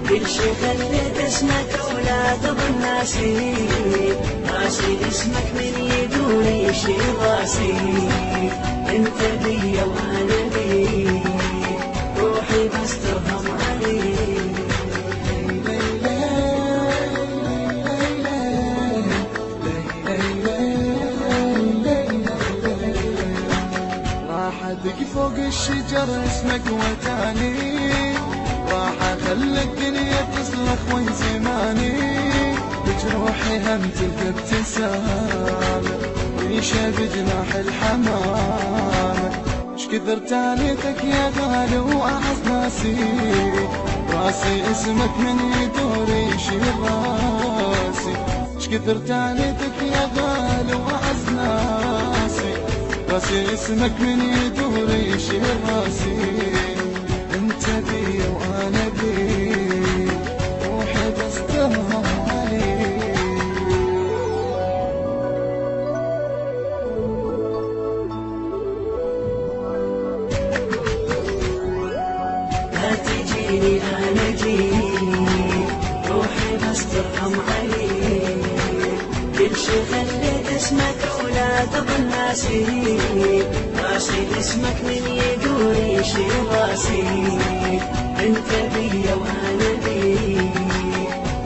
كل شي خليت اسمك ولا تظن ناسي، ناسي اسمك من يدور يشيل راسي. انت بي وانا بي، روحي بس ترهم عليك. راح ادق فوق الشجر اسمك وتاني، راح اخلي الدنيا تصلخ وين زماني. بجروحي هم تلقى ابتسامة ريشة بجناح الحمامة. شكثر تانيتك يا غالي واعز ناسي، راسي اسمك من يدور يشيل راسي. شكثر تانيتك يا غالي واعز ناسي، راسي اسمك من يدور يشيل راسي. انت بي وانا بي، روحي بس ترهم عليك. لا تجيني انا جيك، روحي بس ترهم عليك. كل شي خليت اسمك ولا تظن ناسي، راسي اسمك من يدور يشيل راسي. انت بي وانا بي،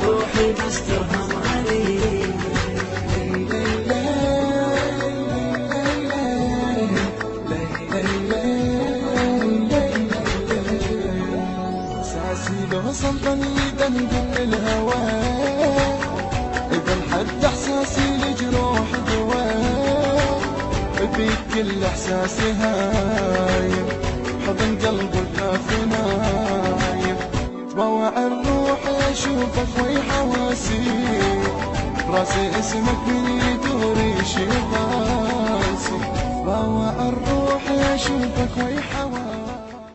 روحي بس ترهم عليك. احساسي لو صلتني دندن الهوى، اذا انحد احساسي لجروح جواه. بيك كل احساسي هايم، حضن قلبك في نايم. تبوع الروح اشوفك وي حواسي، براسي اسمك من يدور يشيل راسي. تبوع الروح اشوفك وي حواسي.